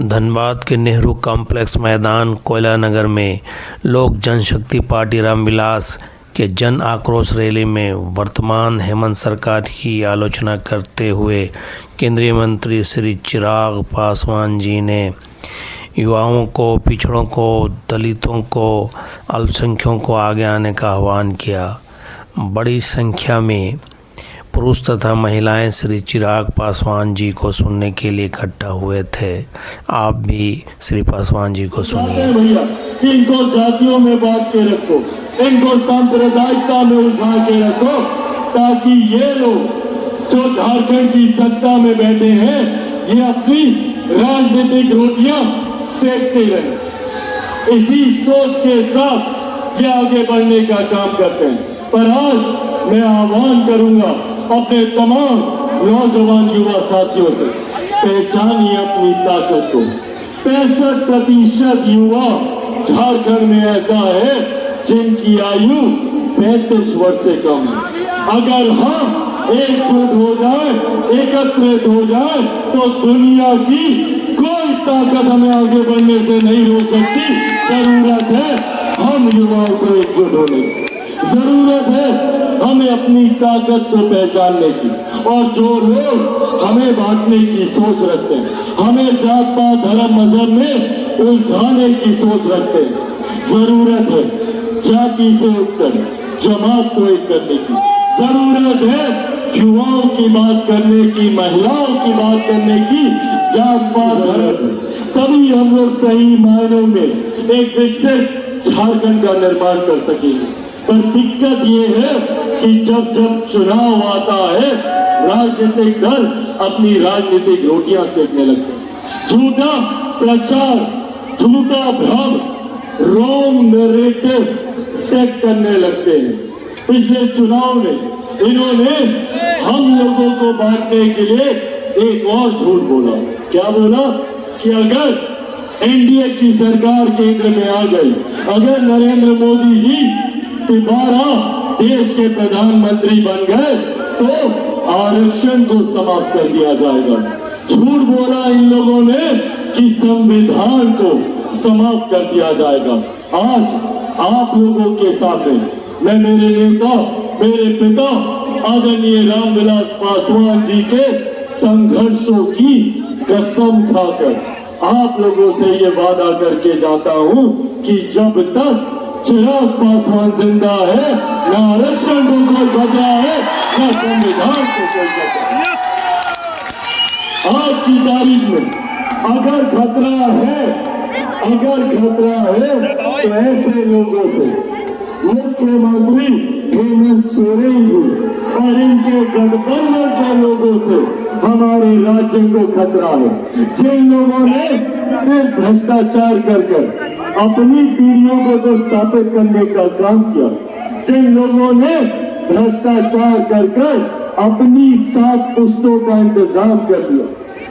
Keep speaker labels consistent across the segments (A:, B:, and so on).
A: धनबाद के नेहरू कॉम्प्लेक्स मैदान कोयला नगर में लोक जनशक्ति पार्टी रामविलास के जन आक्रोश रैली में वर्तमान हेमंत सरकार की आलोचना करते हुए केंद्रीय मंत्री श्री चिराग पासवान जी ने युवाओं को, पिछड़ों को, दलितों को, अल्पसंख्यकों को आगे आने का आह्वान किया। बड़ी संख्या में पुरुष तथा महिलाएं श्री चिराग पासवान जी को सुनने के लिए इकट्ठा हुए थे। आप भी श्री पासवान जी को सुनिए।
B: भैया कि इनको जातियों में बांट के रखो, इनको सांप्रदायिकता में उठा के रखो, ताकि ये लोग जो झारखंड की सत्ता में बैठे हैं ये अपनी राजनीतिक रोटियां सेकते रहे। इसी सोच के साथ ये आगे बढ़ने का काम करते हैं। पर आज मैं आह्वान करूंगा अपने तमाम नौजवान युवा साथियों से, पहचानिए अपनी ताकत को। 65% युवा झारखंड में ऐसा है जिनकी आयु 35 वर्ष से कम है। अगर हम एकजुट हो जाए, एकत्रित हो जाए, तो दुनिया की कोई ताकत हमें आगे बढ़ने से नहीं रोक सकती। जरूरत है हम युवाओं को एकजुट होने की, जरूरत है हमें अपनी ताकत को पहचानने की। और जो लोग हमें बांटने की सोच रखते हैं, हमें जात पात धर्म मजहब में उलझाने की सोच रखते हैं, जरूरत है जाति से उठकर जमात को एक करने की। जरूरत है युवाओं की बात करने की, महिलाओं की बात करने की, जात पात धर्म। तभी हम लोग सही मायनों में एक विकसित झारखंड का निर्माण कर सकेंगे। पर दिक्कत ये है कि जब जब चुनाव आता है, राजनीतिक दल अपनी राजनीतिक रोटियां सेकने लगते हैं। झूठा प्रचार, झूठा भ्रम, रॉन्ग नैरेटिव सेट करने लगते हैं। पिछले चुनाव में इन्होंने हम लोगों को बांटने के लिए एक और झूठ बोला। क्या बोला कि अगर एनडीए की सरकार केंद्र में आ गई, अगर नरेंद्र मोदी जी दोबारा देश के प्रधानमंत्री बन गए तो आरक्षण को समाप्त कर दिया जाएगा। झूठ बोला इन लोगों ने कि संविधान को समाप्त कर दिया जाएगा। आज आप लोगों के सामने मैं मेरे नेता, मेरे पिता आदरणीय रामविलास पासवान जी के संघर्षों की कसम खाकर आप लोगों से ये वादा करके जाता हूं कि जब तक चिराग पासवान जिंदा है, न आरक्षण को कोई खतरा है, न संविधान को कोई खतरा है। आज की तारीख में अगर खतरा है तो ऐसे लोगों से, मुख्यमंत्री हेमंत सोरेन जी और इनके गठबंधन के लोगों से हमारे राज्य को खतरा है। जिन लोगों ने सिर्फ भ्रष्टाचार कर अपनी पीढ़ियों को तो स्थापित करने का काम किया, जिन लोगों ने भ्रष्टाचार कर अपनी 7 पुश्तों का इंतजाम कर लिया,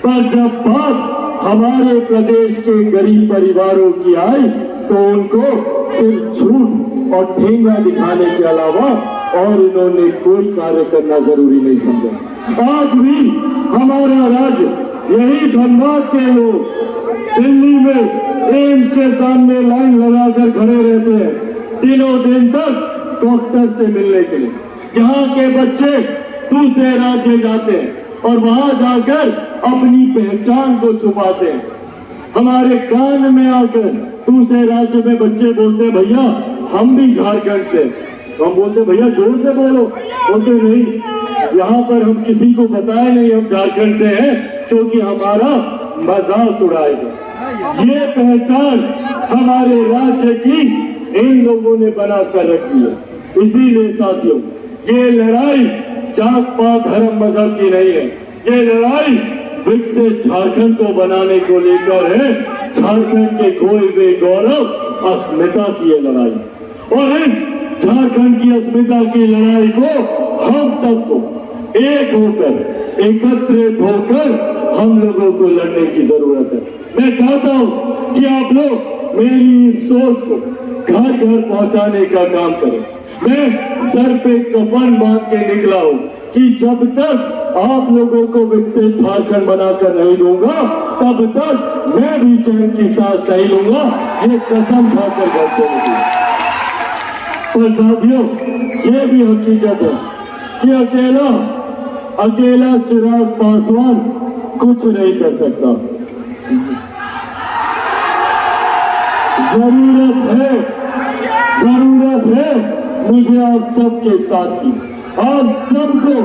B: पर जब बात हमारे प्रदेश के गरीब परिवारों की आई तो उनको सिर्फ झूठ और ठेंगा दिखाने के अलावा और इन्होंने कोई कार्य करना जरूरी नहीं समझा। आज भी हमारा राज्य, यही धनबाद के लोग दिल्ली में एम्स के सामने लाइन लगाकर खड़े रहते हैं दिनों दिन तक डॉक्टर से मिलने के लिए। यहाँ के बच्चे दूसरे राज्य जाते हैं और वहां जाकर अपनी पहचान को छुपाते हैं। हमारे कान में आकर दूसरे राज्य में बच्चे बोलते हैं भैया हम भी झारखंड से। तो हम बोलते भैया जोर से बोलो। बोलते नहीं, यहाँ पर हम किसी को बताए नहीं हम झारखंड से हैं क्योंकि हमारा मजाक उड़ाएगा। ये पहचान हमारे राज्य की इन लोगों ने बना कर रखी है। इसीलिए साथियों, ये लड़ाई जात पात धर्म मजहब की नहीं है, ये लड़ाई विकसित झारखंड को बनाने को लेकर है। झारखंड के खोए हुए गौरव, अस्मिता की ये लड़ाई, और इस झारखंड की अस्मिता की लड़ाई को हम सबको एक होकर, एकत्रित होकर हम लोगों को लड़ने की जरूरत है। मैं चाहता हूं कि आप लोग मेरी इस सोच को घर घर पहुंचाने का काम करें। मैं सर पे कफन बांध के निकला हूं कि जब तक आप लोगों को विकसित झारखंड बनाकर नहीं दूंगा, तब तक मैं भी चैन की सांस नहीं लूंगा, ये कसम खाकर घर चलूंगी। पर साथियों, ये भी हकीकत है कि अकेला चिराग पासवान कुछ नहीं कर सकता। जरूरत है मुझे आप सबके साथ की। आप सबको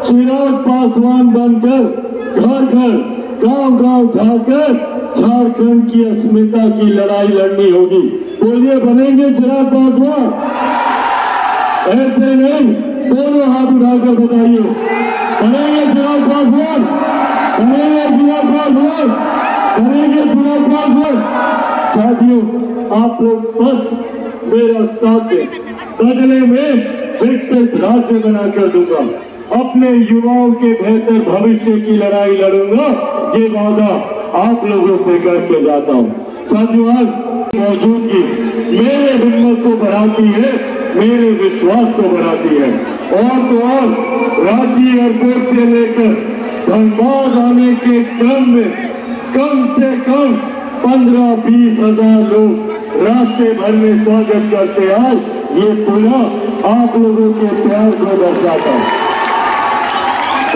B: चिराग पासवान बनकर घर घर गांव जाकर झारखंड की अस्मिता की लड़ाई लड़नी होगी। बोलिए, बनेंगे चिराग पासवान? ऐसे नहीं, दोनों हाथ उठाकर बताइए, बनेंगे चिराग पासवान? बनेंगे चिराग पासवान? बनेंगे चिराग पासवान? साथियों, आप लोग बस मेरा साथ दें, बदले में विकसित राज्य बनाकर दूंगा, अपने युवाओं के बेहतर भविष्य की लड़ाई लड़ूंगा, ये वादा आप लोगों से करके जाता हूँ। साथियों, आज मौजूदगी मेरे हिम्मत को बढ़ाती है, मेरे विश्वास को बढ़ाती है। और तो और रांची एयरपोर्ट से लेकर धनबाद आने के क्रम में कम से कम 15-20 हजार लोग रास्ते भर में स्वागत करते आए। ये पुनः आप लोगों के प्यार को दर्शाता है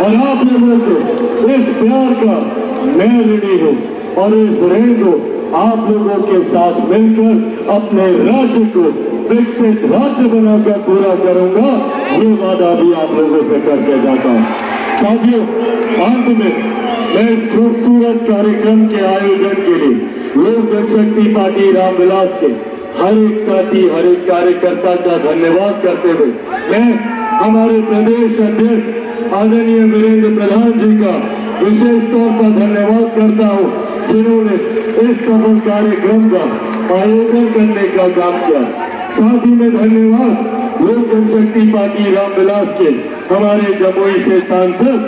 B: और आप लोगों के इस प्यार का मैं ऋणी हूँ और इस ऋण को आप लोगों के साथ मिलकर अपने राज्य को विकसित राज्य बनाकर पूरा करूंगा, ये वादा भी आप लोगों से करके जाता हूँ। साथियों, अंत में मैं इस खूबसूरत कार्यक्रम के आयोजन के लिए लोक जनशक्ति पार्टी रामविलास के हर एक साथी, हर एक कार्यकर्ता का धन्यवाद करते हुए मैं हमारे प्रदेश अध्यक्ष आदरणीय वीरेंद्र प्रधान जी का विशेष तौर पर धन्यवाद करता हूँ, जिन्होंने इस सफल कार्यक्रम का आयोजन करने का काम किया। साथ ही में धन्यवाद लोक जनशक्ति पार्टी रामविलास के हमारे जमुई से सांसद,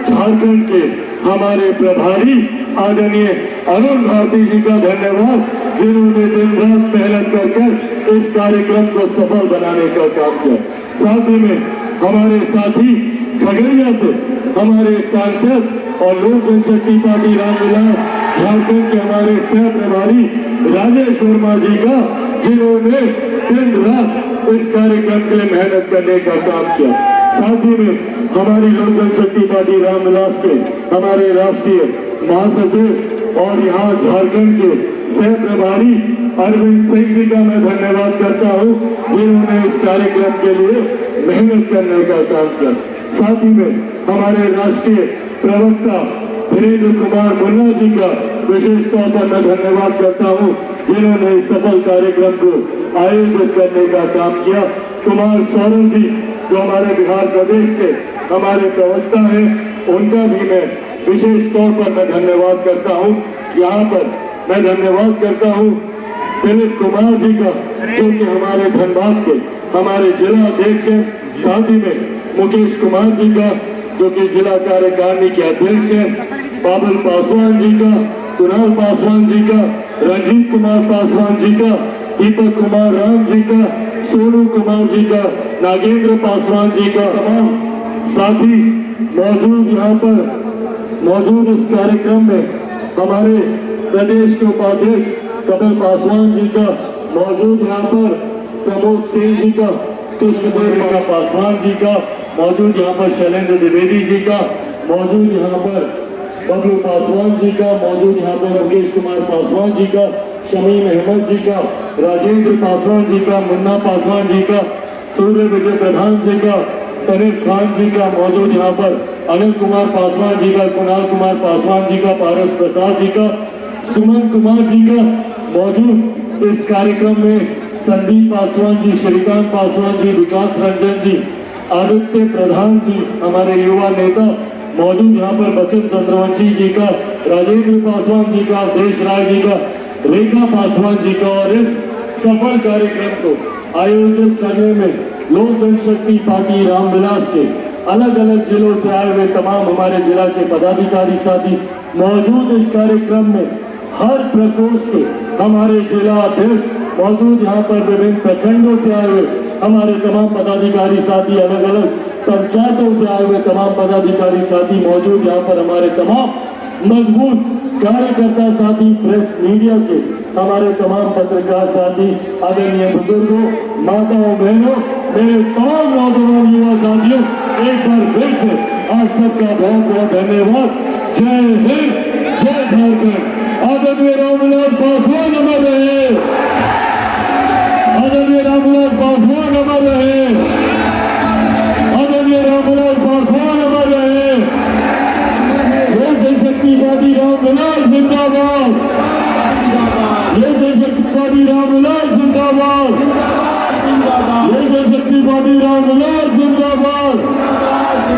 B: झारखंड के हमारे प्रभारी आदरणीय अरुण भारती जी का धन्यवाद, जिन्होंने दिन रात मेहनत कर इस कार्यक्रम को सफल बनाने का काम किया। साथ ही में हमारे साथी खगड़िया से हमारे सांसद और लोक जनशक्ति पार्टी रामविलास झारखंड के हमारे सह प्रभारी राजेश वर्मा जी का, जिन्होंने दिन रात इस कार्यक्रम के लिए मेहनत करने का काम किया। साथ ही में हमारी लोक जनशक्ति पार्टी रामविलास के हमारे राष्ट्रीय महासचिव और यहाँ झारखंड के सह प्रभारी अरविंद सिंह जी का मैं धन्यवाद करता हूँ, जिन्होंने इस कार्यक्रम के लिए मेहनत करने का काम किया। साथ ही में हमारे राष्ट्रीय प्रवक्ता वीरेंद्र कुमार मुन्ना जी का विशेष तौर पर मैं धन्यवाद करता हूँ, जिन्होंने इस सफल कार्यक्रम को आयोजित करने का काम किया। कुमार सौरभ जी, जो हमारे बिहार प्रदेश के हमारे प्रवक्ता हैं, उनका भी मैं विशेष तौर पर मैं धन्यवाद करता हूँ। यहाँ पर मैं धन्यवाद करता हूँ दिलीप कुमार जी का, जो कि हमारे धनबाद के हमारे जिला अध्यक्ष हैं। साथ ही में मुकेश कुमार जी का, जो कि जिला कार्यकारिणी के अध्यक्ष हैं। बाबुल पासवान जी का, कुणाल पासवान जी का, रंजीत कुमार पासवान जी का, दीपक कुमार राम जी का, सोनू कुमार जी का, नागेंद्र पासवान जी का, तमाम साथी मौजूद इस कार्यक्रम में हमारे प्रदेश के उपाध्यक्ष कपिल पासवान जी का, मौजूद यहाँ पर प्रमोद सिंह जी का, कृष्णदेव पासवान जी का, मौजूद यहाँ पर शैलेंद्र द्विवेदी जी का, मौजूद यहाँ पर बबलू पासवान जी का, मौजूद यहाँ पर मुकेश कुमार पासवान जी का, शमीम अहमद जी का, राजेंद्र पासवान जी का, मुन्ना पासवान जी का, सूर्य विजय प्रधान जी का, तरीफ खान जी का, मौजूद यहाँ पर अनिल कुमार पासवान जी का, कुणाल कुमार पासवान जी का, पारस प्रसाद जी का, सुमन कुमार जी का, मौजूद इस कार्यक्रम में संदीप पासवान जी, श्रीकांत पासवान जी, विकास रंजन जी, आदित्य प्रधान जी, हमारे युवा नेता, मौजूद यहाँ पर बचन चंद्रवंशी जी का, राजेंद्र पासवान जी का, देश राय जी का, रेखा पासवान जी का। और इस सफल कार्यक्रम को आयोजित करने में लोक जनशक्ति पार्टी रामविलास के अलग अलग जिलों से आए हुए तमाम हमारे जिला के पदाधिकारी साथी मौजूद इस कार्यक्रम में, हर प्रकोष्ठ के हमारे जिला अध्यक्ष मौजूद, यहाँ पर विभिन्न प्रखंडों से आए हुए हमारे तमाम पदाधिकारी साथी अलग अलग पंचायतों से आए हुए तमाम पदाधिकारी साथी मौजूद यहाँ पर हमारे तमाम मजबूत कार्यकर्ता साथी, प्रेस मीडिया के हमारे तमाम पत्रकार साथी, आदरणीय बुजुर्गों, माताओं, बहनों, मेरे तमाम नौजवान युवा साथियों, एक बार फिर से आप सबका बहुत बहुत धन्यवाद। जय हिंद, जय झारखंड। आदरणीय रामविलास पासवान अमर रहे, आदरणीय रामविलास पासवान अमर रहे, आदरणीय रामविलास पासवान अमर रहे। लोक जनशक्ति पार्टी रामविलास जिंदाबाद।